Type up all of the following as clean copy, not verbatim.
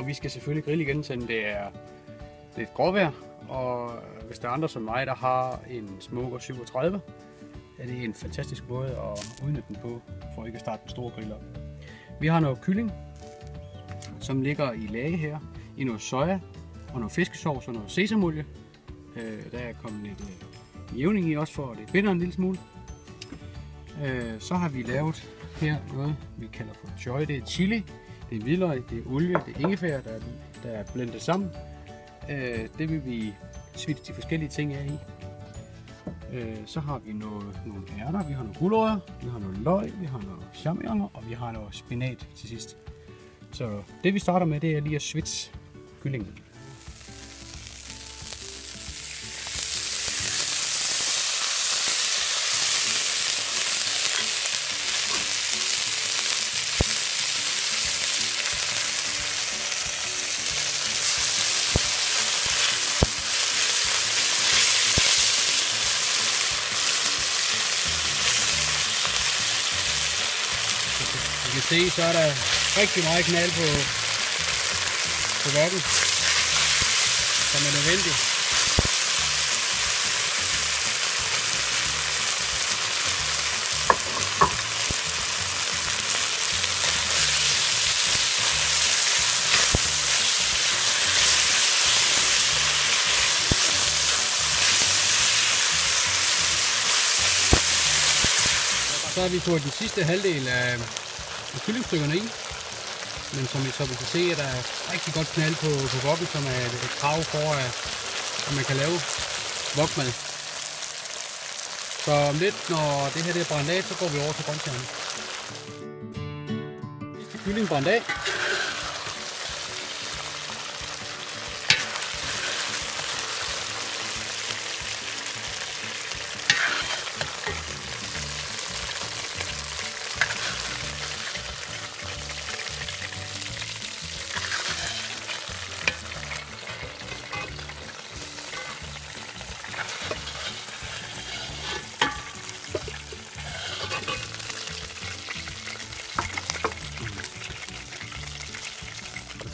og vi skal selvfølgelig grille igen, selvom det er lidt gråvejr. Og hvis der er andre som mig, der har en Smoker 37, er det en fantastisk måde at udnytte den på, for ikke at starte den store grill op. Vi har noget kylling, som ligger i lage her, i noget soja og noget fiskesovs og noget sesamolie. Der er kommet lidt jævning i også, for at det binder en lille smule. Så har vi lavet her noget, vi kalder for choy. Det er chili, det er hvidløg, det er olie, det er ingefær, der er blendet sammen. Det vil vi svitte de forskellige ting af i. Så har vi nogle ærter, vi har nogle gulerødder, vi har noget løg, vi har noget champignoner, og vi har noget spinat til sidst. Så det vi starter med, det er lige at svitse kyllingen. Du kan se, så er der rigtig meget knald på vokken, som er nødvendigt. Så har vi fået den sidste halvdel af kyllingstykkerne i, men som I så vil se, er der rigtig godt knald på wokken, som er et krav for, at man kan lave wokmad. Så om lidt, når det her er brændt af, så går vi over til grøntsagerne. Kylling brændt af.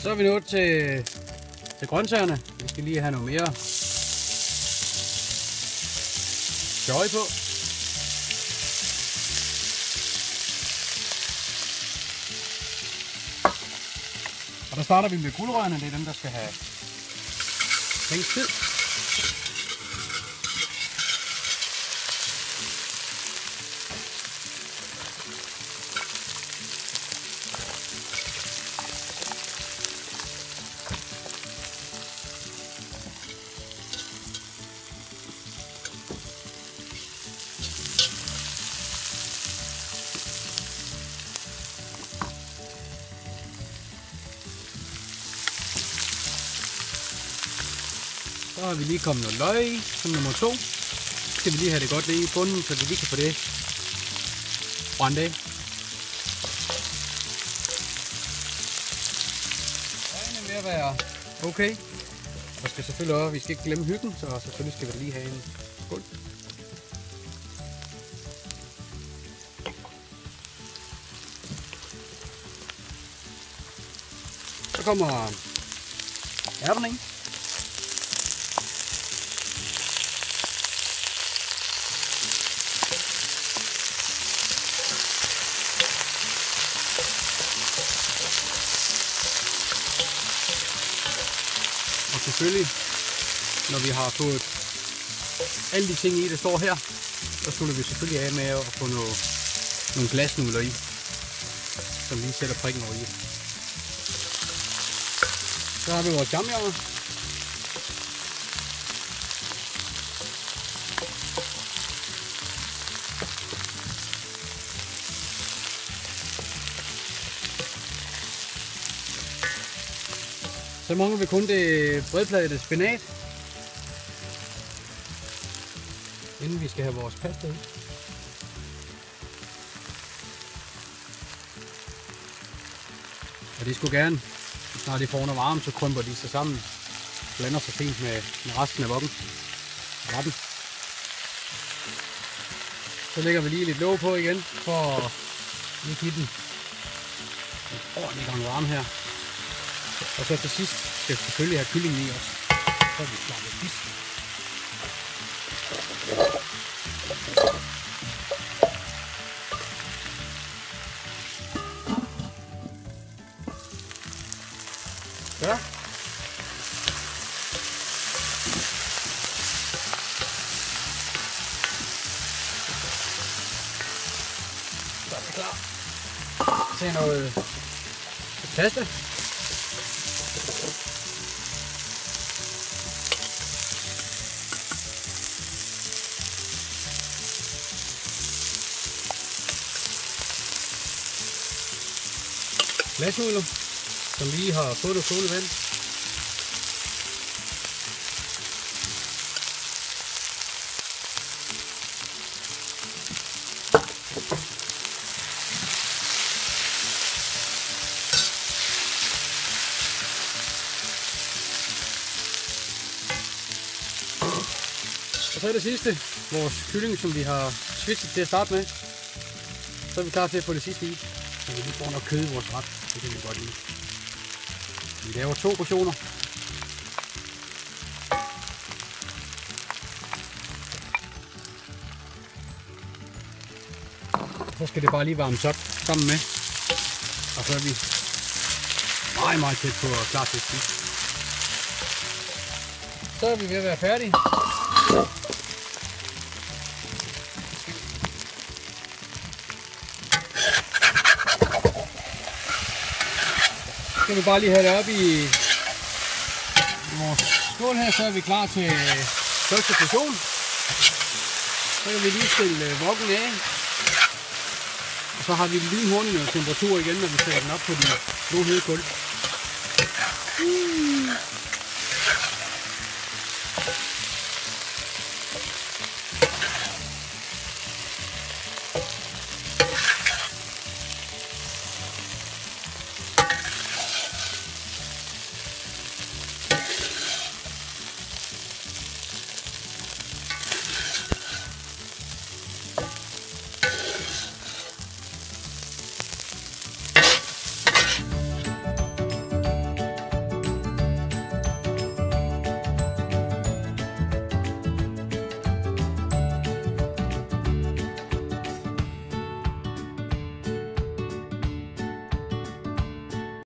Så er vi nået til grøntsagerne. Vi skal lige have noget mere choy på. Og der starter vi med gulerødderne. Det er dem, der skal have længst tid. Så har vi lige kommet noget løg i, som nummer 2. Så skal vi lige have det godt lige i bunden, så vi lige kan få det brændt af. Løgene er ved at være okay. Og skal selvfølgelig også, vi skal ikke glemme hyggen, så selvfølgelig skal vi lige have en skål. Så kommer ærterne i. Og selvfølgelig, når vi har fået alle de ting i, der står her, så slutter vi selvfølgelig af med at få nogle glasnudler i, som lige sætter prikken over i. Så har vi vores champignoner. Så mangler vi kun det bredpladede spinat, inden vi skal have vores pasta i. Og de skulle gerne, når de får noget varme, så krymper de sig sammen, blander sig fint med resten af wokken. Retten. Så lægger vi lige lidt låg på igen, for at lige give den en ordentlig gang varme her. Og så til sidst skal vi selvfølgelig have kyllingen i os. Så er vi klar med fisk. Ja. Så er vi klar til noget pasta. Glasnudler, som lige har fået noget stående vand. Og så er det sidste, vores kylling, som vi har switchet til at starte med. Så er vi klar til at få det sidste i. Så vi lige får noget kød i vores ret. Det kan vi godt lide. Vi laver 2 portioner. Så skal det bare lige varmes op sammen med. Og så er vi meget tæt på klar til at spise. Så er vi ved at være færdige. Så skal vi bare lige have det op i vores skål her, så er vi klar til første portion. Så kan vi lige stille wokken af. Og så har vi lynhurtigt noget temperatur igen, når vi sætter den op på de blodhede kul.